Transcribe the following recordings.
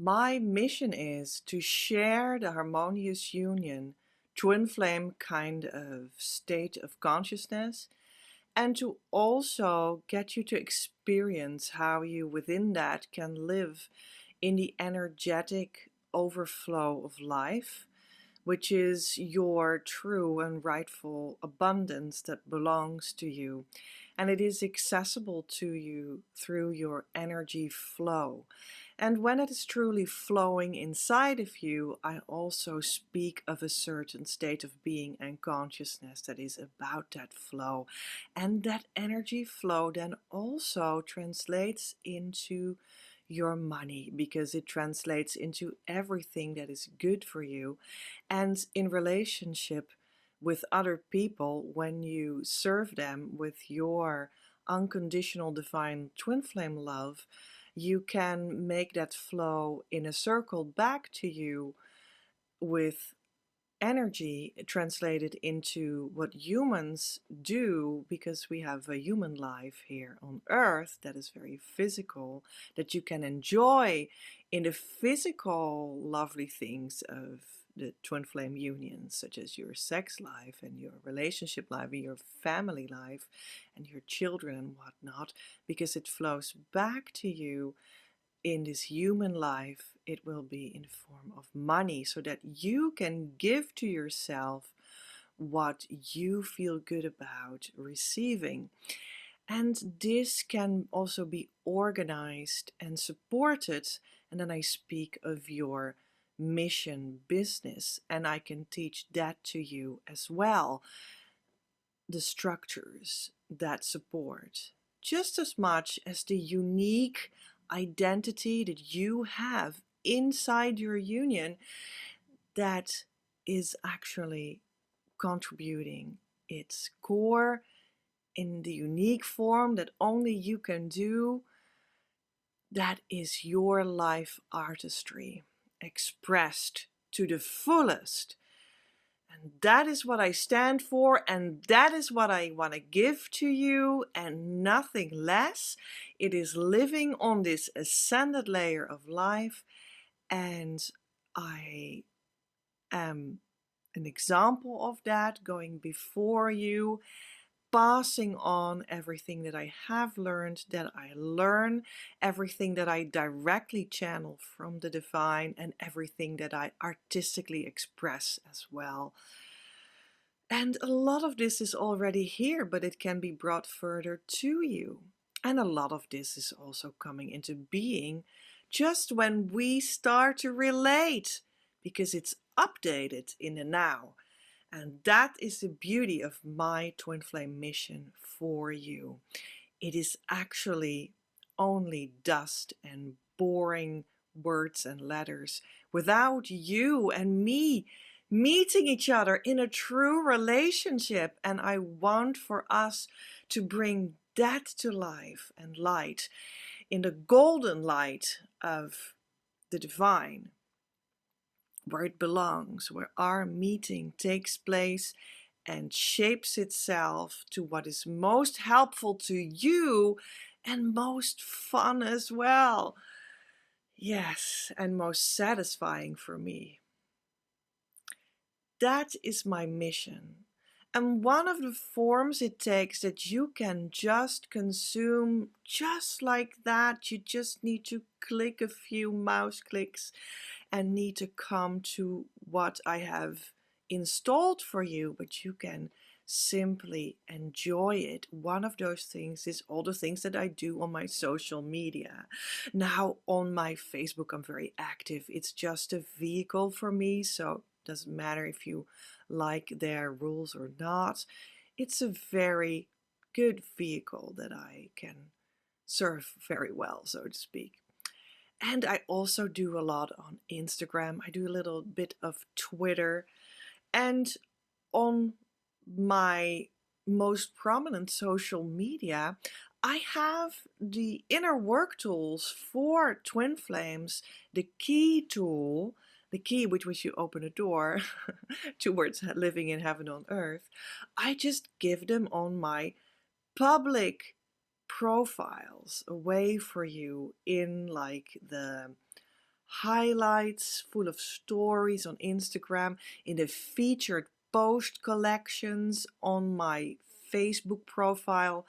My mission is to share the harmonious union, twin flame kind of state of consciousness, and to also get you to experience how you within that can live in the energetic overflow of life, which is your true and rightful abundance that belongs to you. And it is accessible to you through your energy flow. And when it is truly flowing inside of you, I also speak of a certain state of being and consciousness that is about that flow. And that energy flow then also translates into your money, because it translates into everything that is good for you. And in relationship with other people, when you serve them with your unconditional divine twin flame love, you can make that flow in a circle back to you with energy translated into what humans do, because we have a human life here on earth that is very physical, that you can enjoy in the physical lovely things of the twin flame unions, such as your sex life and your relationship life and your family life and your children and whatnot, because it flows back to you in this human life. It will be in the form of money, so that you can give to yourself what you feel good about receiving. And this can also be organized and supported. And then I speak of your mission business, and I can teach that to you as well. The structures that support just as much as the unique identity that you have inside your union that is actually contributing its core in the unique form that only you can do. That is your life artistry expressed to the fullest. And that is what I stand for, and that is what I want to give to you, and nothing less. It is living on this ascended layer of life, and I am an example of that, going before you, passing on everything that I have learned, that I learn, everything that I directly channel from the divine, and everything that I artistically express as well. And a lot of this is already here, but it can be brought further to you. And a lot of this is also coming into being just when we start to relate, because it's updated in the now. And that is the beauty of my twin flame mission for you. It is actually only dust and boring words and letters without you and me meeting each other in a true relationship. And I want for us to bring that to life and light in the golden light of the divine, where it belongs, where our meeting takes place and shapes itself to what is most helpful to you and most fun as well. Yes, and most satisfying for me. That is my mission. And one of the forms it takes that you can just consume just like that, you just need to click a few mouse clicks and need to come to what I have installed for you, but you can simply enjoy it. One of those things is all the things that I do on my social media. Now on my Facebook, I'm very active. It's just a vehicle for me, so it doesn't matter if you like their rules or not. It's a very good vehicle that I can serve very well, so to speak. And I also do a lot on Instagram. I do a little bit of Twitter. And on my most prominent social media, I have the inner work tools for twin flames, the key tool, the key with which you open a door towards living in heaven on earth. I just give them on my public profiles away for you in like the highlights full of stories on Instagram, in the featured post collections on my Facebook profile,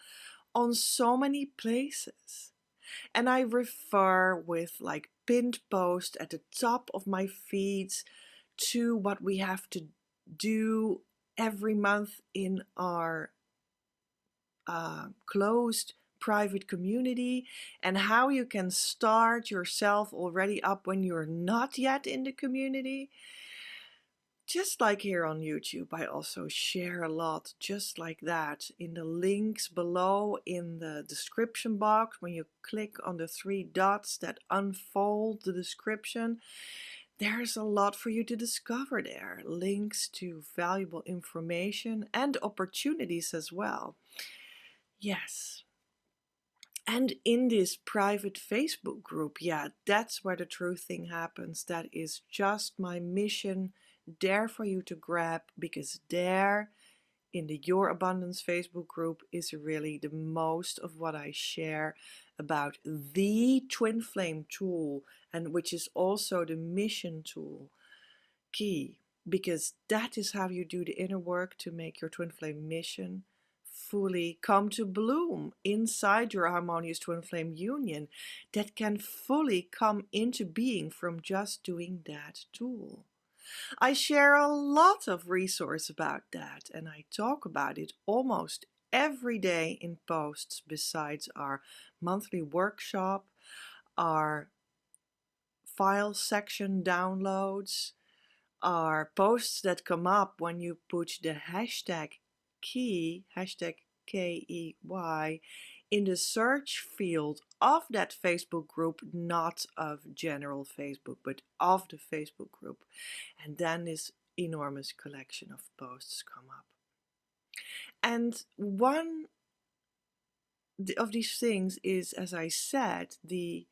on so many places. And I refer with like pinned post at the top of my feeds to what we have to do every month in our closed private community, and how you can start yourself already up when you're not yet in the community. Just like here on YouTube, I also share a lot just like that in the links below in the description box. When you click on the three dots that unfold the description, there's a lot for you to discover there. Links to valuable information and opportunities as well. Yes. And in this private Facebook group, yeah, that's where the true thing happens. That is just my mission there for you to grab, because there in the Your Abundance Facebook group is really the most of what I share about the twin flame tool, and which is also the mission tool key, because that is how you do the inner work to make your twin flame mission fully come to bloom inside your harmonious twin flame union, that can fully come into being from just doing that tool. I share a lot of resource about that, and I talk about it almost every day in posts, besides our monthly workshop, our file section downloads, are posts that come up when you put the hashtag key, hashtag KEY, in the search field of that Facebook group, not of general Facebook, but of the Facebook group. And then this enormous collection of posts come up. And one of these things is, as I said, the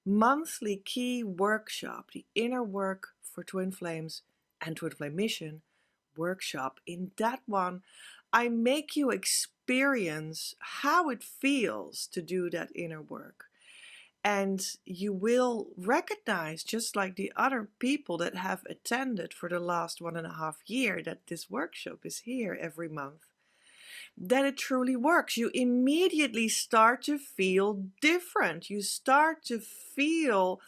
monthly key workshop, the inner work for twin flames and twin flame mission workshop. In that one, I make you experience how it feels to do that inner work. And you will recognize, just like the other people that have attended for the last 1.5 years, that this workshop is here every month, that it truly works. You immediately start to feel different. You start to feel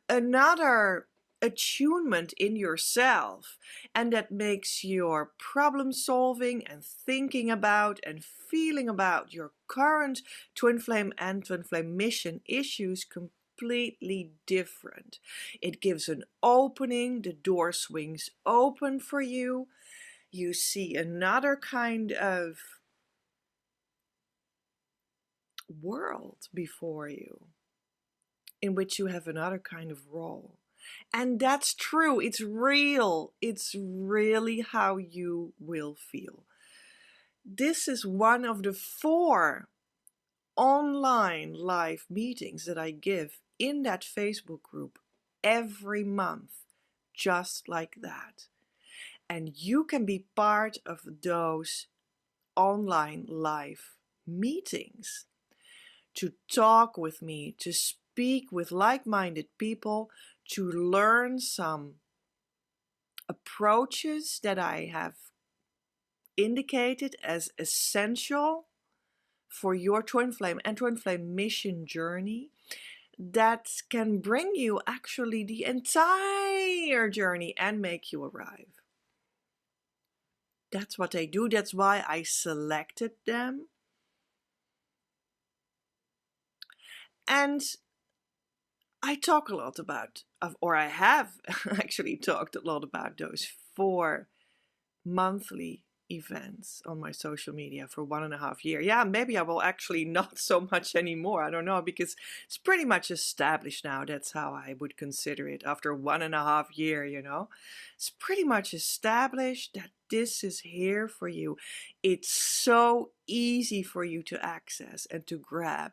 another attunement in yourself, and that makes your problem solving and thinking about and feeling about your current twin flame and twin flame mission issues completely different. It gives an opening, the door swings open for you. You see another kind of world before you, in which you have another kind of role. And that's true. It's real. It's really how you will feel. This is one of the 4 online live meetings that I give in that Facebook group every month, just like that. And you can be part of those online live meetings to talk with me, to speak with like-minded people, to learn some approaches that I have indicated as essential for your twin flame and twin flame mission journey, that can bring you actually the entire journey and make you arrive. That's what they do. That's why I selected them. And I talk a lot about, or I have actually talked a lot about those 4 monthly events on my social media for 1.5 years. Yeah, maybe I will actually not so much anymore. I don't know, because it's pretty much established now. That's how I would consider it after 1.5 years, you know. It's pretty much established that this is here for you. It's so easy for you to access and to grab.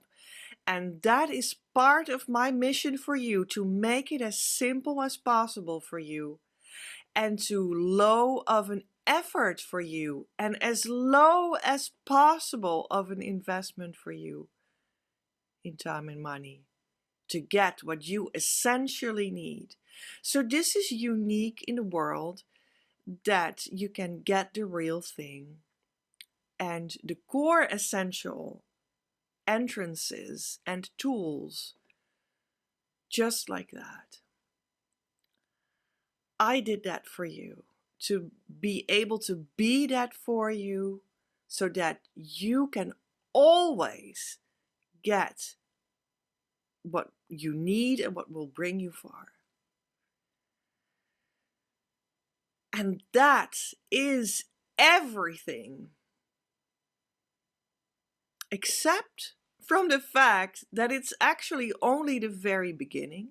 And that is part of my mission for you, to make it as simple as possible for you, and too low of an effort for you, and as low as possible of an investment for you in time and money, to get what you essentially need So this is unique in the world, that you can get the real thing, and the core essential entrances and tools just like that. I did that for you, to be able to be that for you, so that you can always get what you need and what will bring you far. And that is everything, except from the fact that it's actually only the very beginning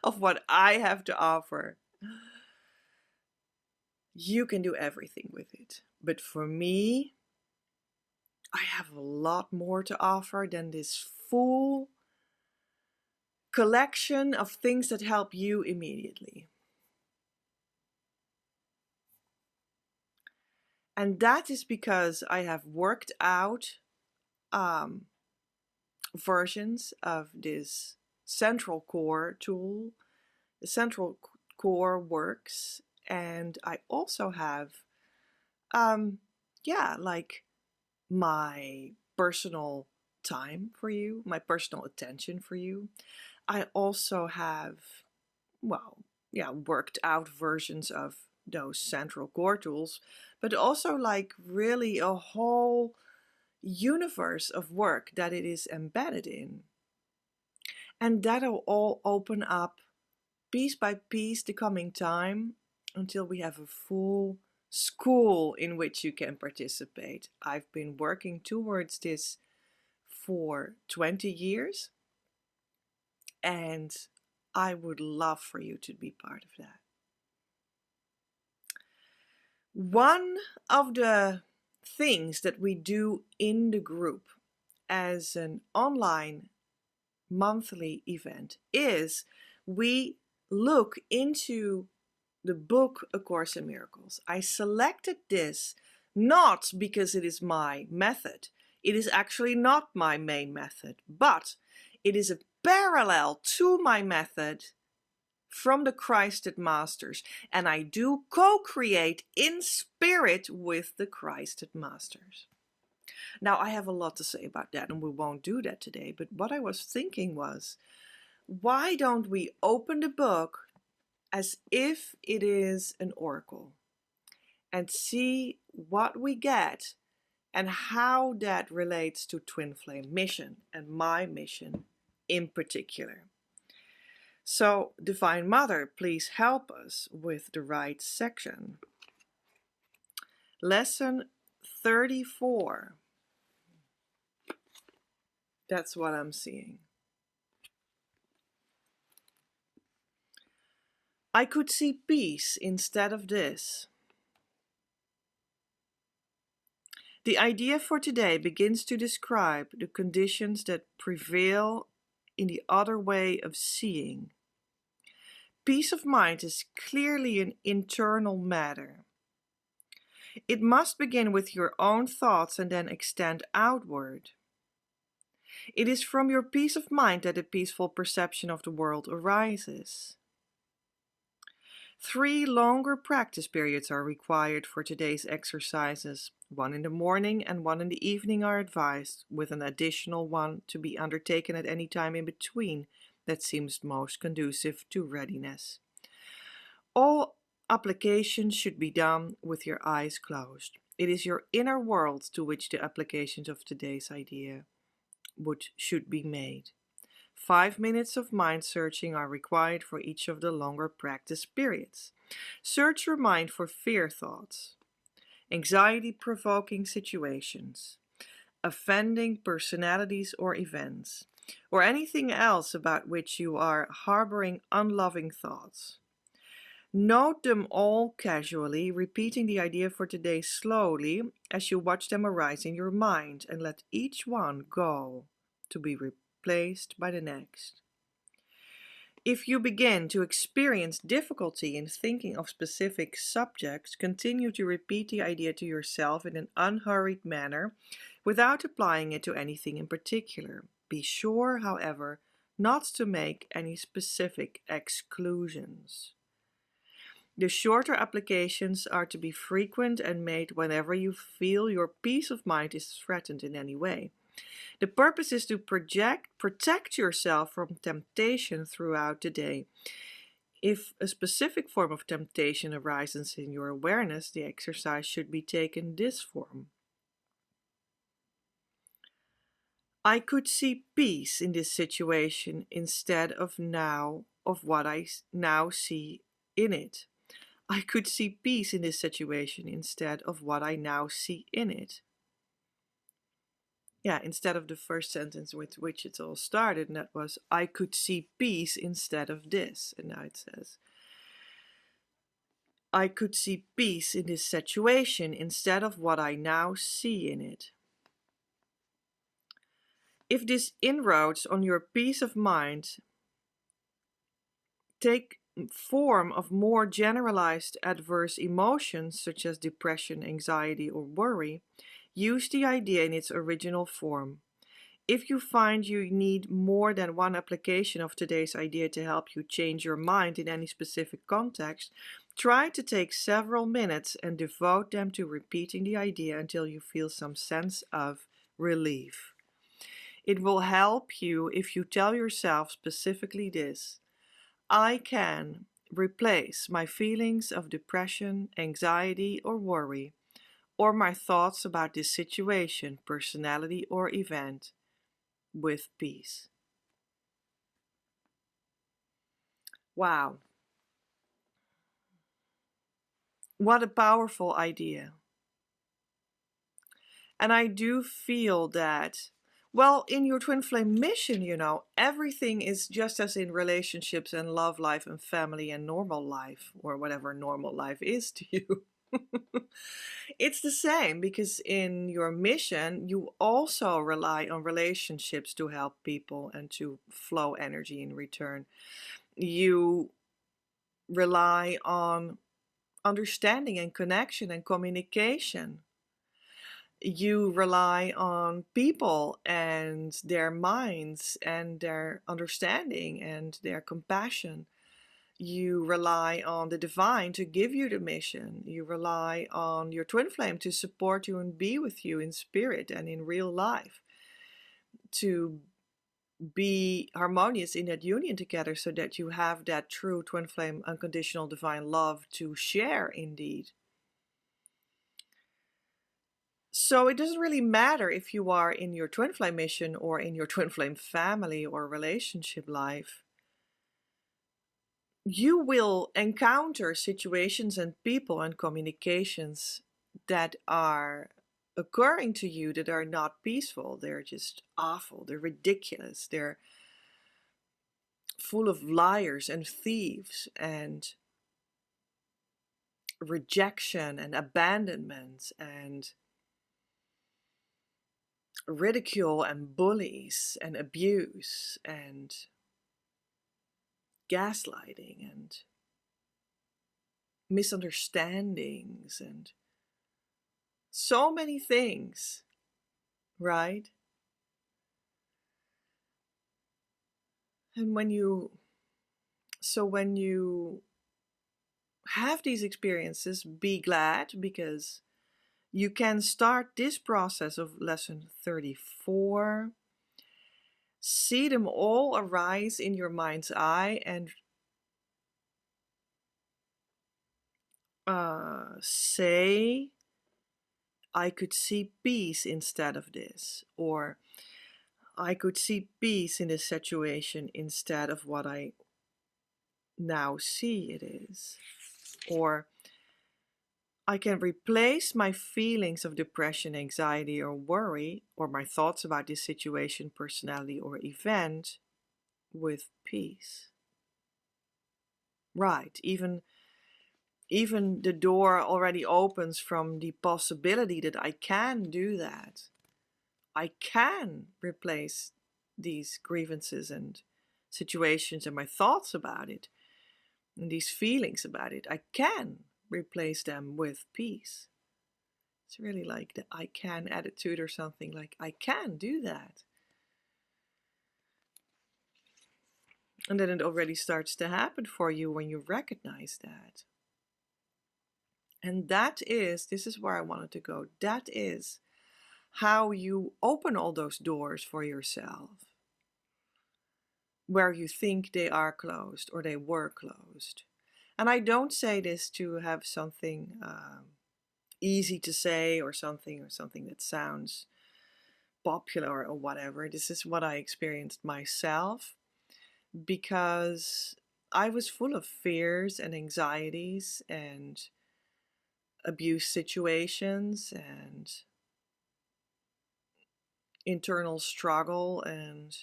of what I have to offer. You can do everything with it. But for me, I have a lot more to offer than this full collection of things that help you immediately. And that is because I have worked out versions of this central core tool. The central core works, and I also have like my personal time for you, my personal attention for you. I also have, worked out versions of those central core tools, but also like really a whole universe of work that it is embedded in. And that'll all open up piece by piece the coming time until we have a full school in which you can participate. I've been working towards this for 20 years, and I would love for you to be part of that. One of the things that we do in the group as an online monthly event is we look into the book A Course in Miracles. I selected this not because it is my method. It is actually not my main method, but it is a parallel to my method from the Christed Masters, and I do co-create in spirit with the Christed Masters. Now, I have a lot to say about that, and we won't do that today, but what I was thinking was, why don't we open the book as if it is an oracle and see what we get and how that relates to Twin Flame mission and my mission in particular. So, Divine Mother, please help us with the right section. Lesson 34. That's what I'm seeing. I could see peace instead of this. The idea for today begins to describe the conditions that prevail in the other way of seeing. Peace of mind is clearly an internal matter. It must begin with your own thoughts and then extend outward. It is from your peace of mind that a peaceful perception of the world arises. 3 longer practice periods are required for today's exercises. 1 in the morning and 1 in the evening are advised, with an additional one to be undertaken at any time in between that seems most conducive to readiness. All applications should be done with your eyes closed. It is your inner world to which the applications of today's idea should be made. 5 minutes of mind searching are required for each of the longer practice periods. Search your mind for fear thoughts, anxiety-provoking situations, offending personalities or events, or anything else about which you are harboring unloving thoughts. Note them all casually, repeating the idea for today slowly as you watch them arise in your mind, and let each one go to be replaced by the next. If you begin to experience difficulty in thinking of specific subjects, continue to repeat the idea to yourself in an unhurried manner without applying it to anything in particular. Be sure, however, not to make any specific exclusions. The shorter applications are to be frequent and made whenever you feel your peace of mind is threatened in any way. The purpose is to protect yourself from temptation throughout the day. If a specific form of temptation arises in your awareness, the exercise should be taken this form. I could see peace in this situation instead of what I now see in it. I could see peace in this situation instead of what I now see in it. Yeah, instead of the first sentence with which it all started, and that was, I could see peace instead of this. And now it says, I could see peace in this situation instead of what I now see in it. If this inroads on your peace of mind take form of more generalized adverse emotions such as depression, anxiety, or worry, use the idea in its original form. If you find you need more than one application of today's idea to help you change your mind in any specific context, try to take several minutes and devote them to repeating the idea until you feel some sense of relief. It will help you if you tell yourself specifically this: I can replace my feelings of depression, anxiety, or worry, or my thoughts about this situation, personality, or event, with peace. Wow. What a powerful idea. And I do feel that, well, in your twin flame mission, everything is just as in relationships and love life and family and normal life, or whatever normal life is to you. It's the same, because in your mission, you also rely on relationships to help people and to flow energy in return. You rely on understanding and connection and communication. You rely on people and their minds and their understanding and their compassion. You rely on the divine to give you the mission. You rely on your twin flame to support you and be with you in spirit and in real life, to be harmonious in that union together so that you have that true twin flame unconditional divine love to share indeed. So it doesn't really matter if you are in your twin flame mission or in your twin flame family or relationship life. You will encounter situations and people and communications that are occurring to you that are not peaceful. They're just awful. They're ridiculous. They're full of liars and thieves and rejection and abandonment and ridicule and bullies and abuse and gaslighting and misunderstandings and so many things, right? And when you have these experiences, be glad, because you can start this process of lesson 34. See them all arise in your mind's eye and say, I could see peace instead of this, or I could see peace in this situation instead of what I now see it is, or I can replace my feelings of depression, anxiety, or worry, or my thoughts about this situation, personality, or event with peace. Right, even the door already opens from the possibility that I can do that. I can replace these grievances and situations and my thoughts about it and these feelings about it. I can replace them with peace. It's really like the I can attitude or something, like I can do that. And then it already starts to happen for you when you recognize that. And this is where I wanted to go. That is how you open all those doors for yourself where you think they are closed or they were closed. And I don't say this to have something easy to say or something that sounds popular or whatever. This is what I experienced myself because I was full of fears and anxieties and abuse situations and internal struggle and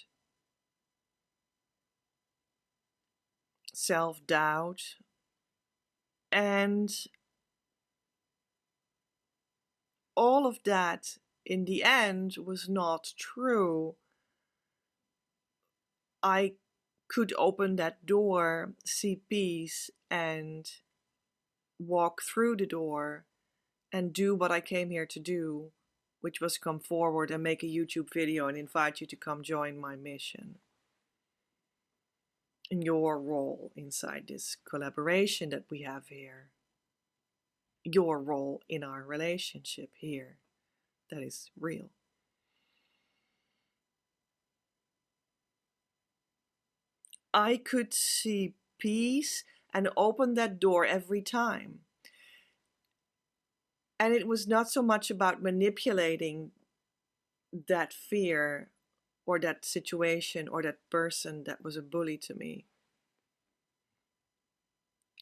self-doubt. And all of that in the end was not true. I could open that door, see peace, and walk through the door and do what I came here to do, which was come forward and make a YouTube video and invite you to come join my mission in your role inside this collaboration that we have here. Your role in our relationship here that is real. I could see peace and open that door every time. And it was not so much about manipulating that fear or that situation or that person that was a bully to me.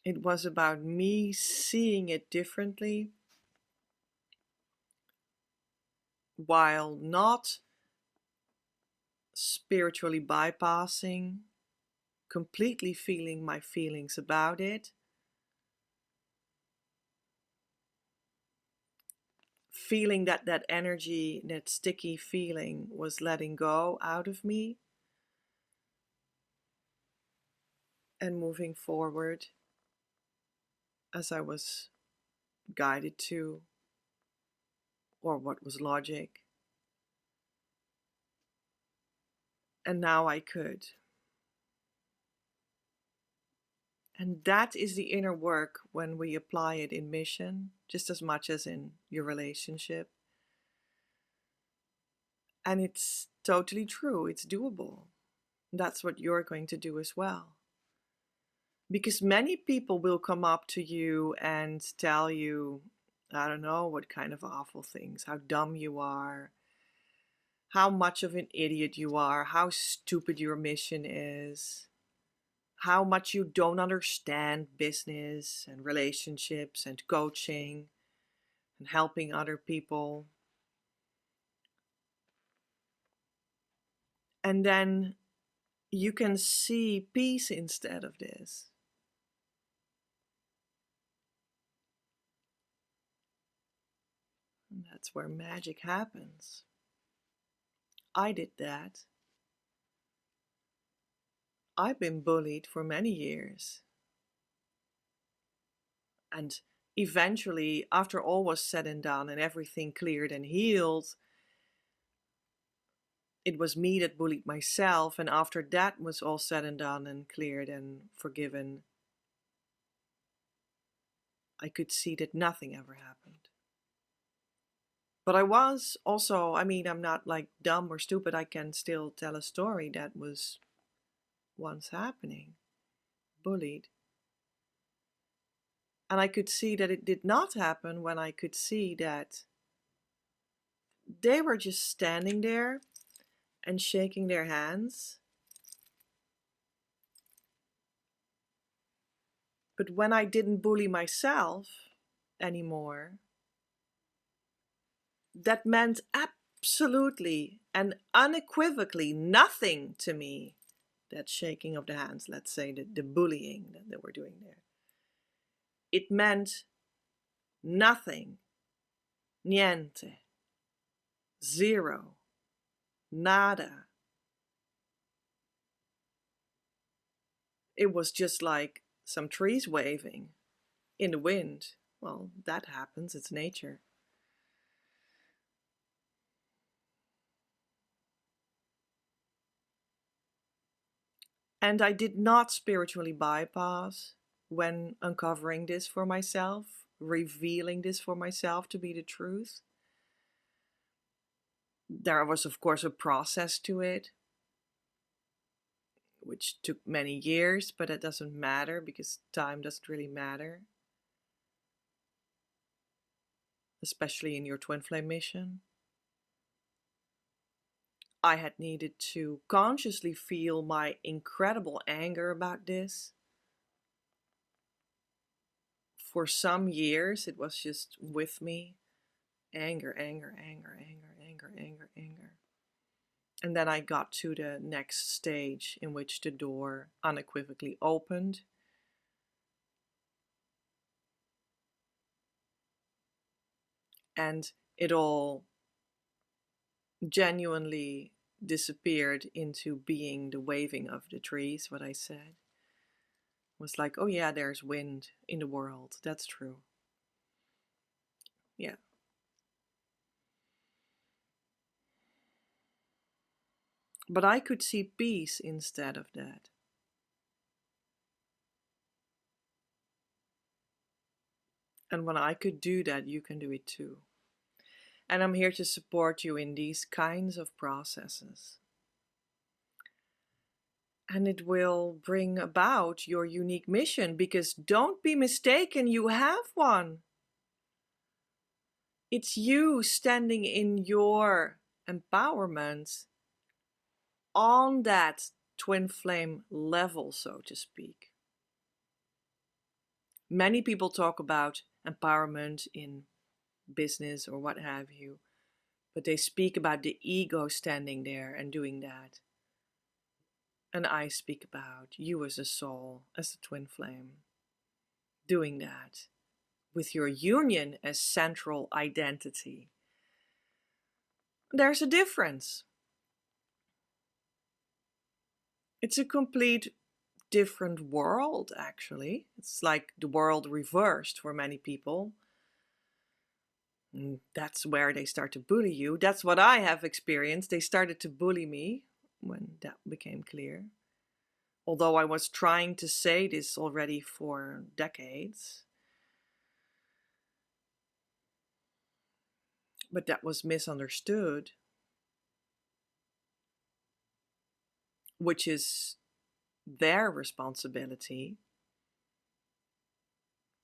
It was about me seeing it differently while not spiritually bypassing, completely feeling my feelings about it, feeling that that energy, that sticky feeling was letting go out of me and moving forward as I was guided to, or what was logic. And now I could. And that is the inner work when we apply it in mission, just as much as in your relationship. And it's totally true, it's doable. That's what you're going to do as well. Because many people will come up to you and tell you, I don't know what kind of awful things, how dumb you are, how much of an idiot you are, how stupid your mission is, how much you don't understand business and relationships and coaching and helping other people. And then you can see peace instead of this. And that's where magic happens. I did that. I've been bullied for many years. And eventually, after all was said and done and everything cleared and healed, it was me that bullied myself. And after that was all said and done and cleared and forgiven, I could see that nothing ever happened. But I was also, I'm not like dumb or stupid. I can still tell a story that was once happening, bullied. And I could see that it did not happen when I could see that they were just standing there and shaking their hands. But when I didn't bully myself anymore, that meant absolutely and unequivocally nothing to me. That shaking of the hands, let's say the bullying that they were doing there. It meant nothing, niente, zero, nada. It was just like some trees waving in the wind. Well, that happens, it's nature. And I did not spiritually bypass when uncovering this for myself, revealing this for myself to be the truth. There was, of course, a process to it, which took many years, but that doesn't matter because time doesn't really matter, especially in your twin flame mission. I had needed to consciously feel my incredible anger about this. For some years, it was just with me. Anger, anger, anger, anger, anger, anger, anger. And then I got to the next stage in which the door unequivocally opened. And it all genuinely disappeared into being the waving of the trees, what I said. Was like, oh yeah, there's wind in the world. That's true. Yeah. But I could see peace instead of that. And when I could do that, you can do it too. And I'm here to support you in these kinds of processes. And it will bring about your unique mission, because don't be mistaken, you have one. It's you standing in your empowerment on that twin flame level, so to speak. Many people talk about empowerment in business or what have you, but they speak about the ego standing there and doing that. And I speak about you as a soul, as a twin flame, doing that with your union as central identity. There's a difference. It's a complete different world, actually. It's like the world reversed for many people. And that's where they start to bully you. That's what I have experienced. They started to bully me when that became clear. Although I was trying to say this already for decades. But that was misunderstood, which is their responsibility.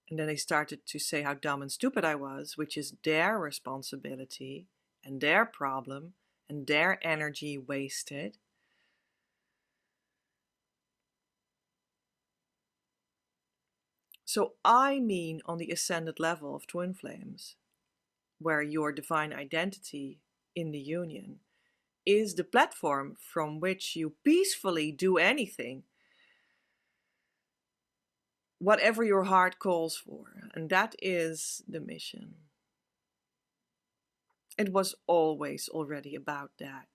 And then they started to say how dumb and stupid I was, which is their responsibility and their problem and their energy wasted. So I mean on the ascended level of twin flames, where your divine identity in the union is the platform from which you peacefully do anything, whatever your heart calls for. And that is the mission. It was always already about that.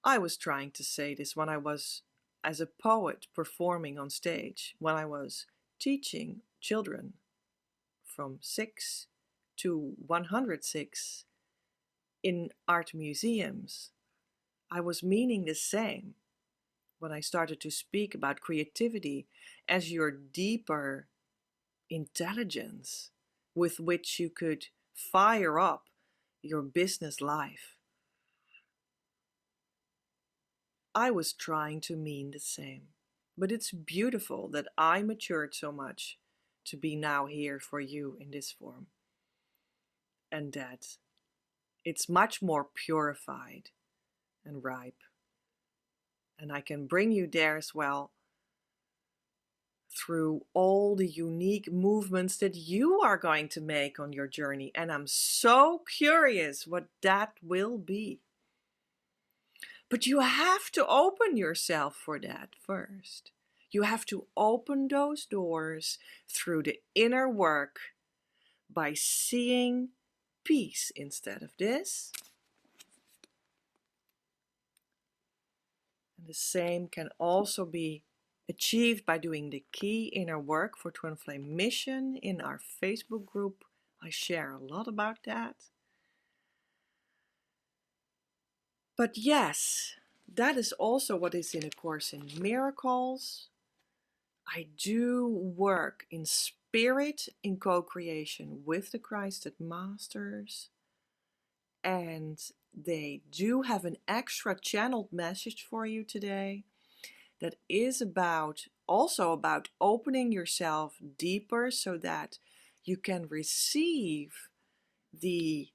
I was trying to say this when I was as a poet performing on stage, when I was teaching children from 6 to 106 in art museums. I was meaning the same when I started to speak about creativity as your deeper intelligence with which you could fire up your business life. I was trying to mean the same, but it's beautiful that I matured so much to be now here for you in this form, and that it's much more purified and ripe, and I can bring you there as well through all the unique movements that you are going to make on your journey, and I'm so curious what that will be. But you have to open yourself for that first. You have to open those doors through the inner work by seeing peace instead of this. And the same can also be achieved by doing the key inner work for Twin Flame Mission in our Facebook group. I share a lot about that. But yes, that is also what is in A Course in Miracles. I do work in spirit in co-creation with the Christed Masters, and they do have an extra channeled message for you today that is also about opening yourself deeper so that you can receive the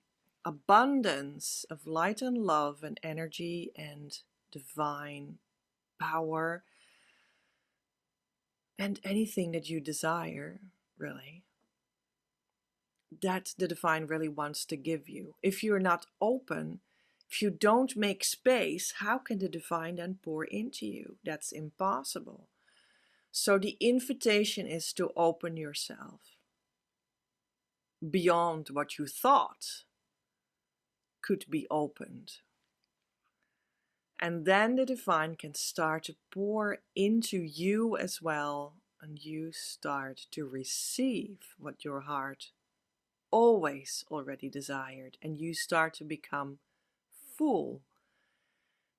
abundance of light and love and energy and divine power and anything that you desire, really, that the divine really wants to give you. If you're not open, if you don't make space, how can the divine then pour into you? That's impossible. So the invitation is to open yourself beyond what you thought could be opened. And then the divine can start to pour into you as well, and you start to receive what your heart always already desired, and you start to become full,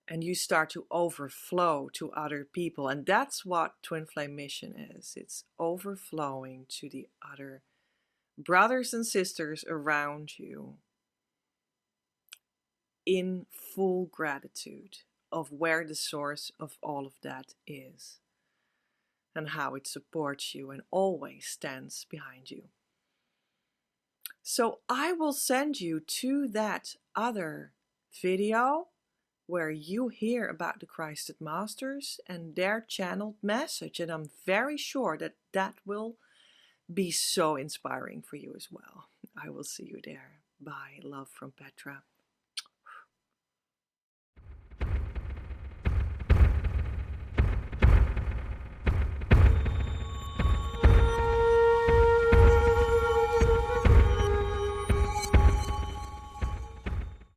and you start to overflow to other people. And that's what Twin Flame Mission is. It's overflowing to the other brothers and sisters around you in full gratitude of where the source of all of that is and how it supports you and always stands behind you. So I will send you to that other video where you hear about the Christed Masters and their channeled message, and I'm very sure that that will be so inspiring for you as well. I will see you there. Bye. Love from Petra.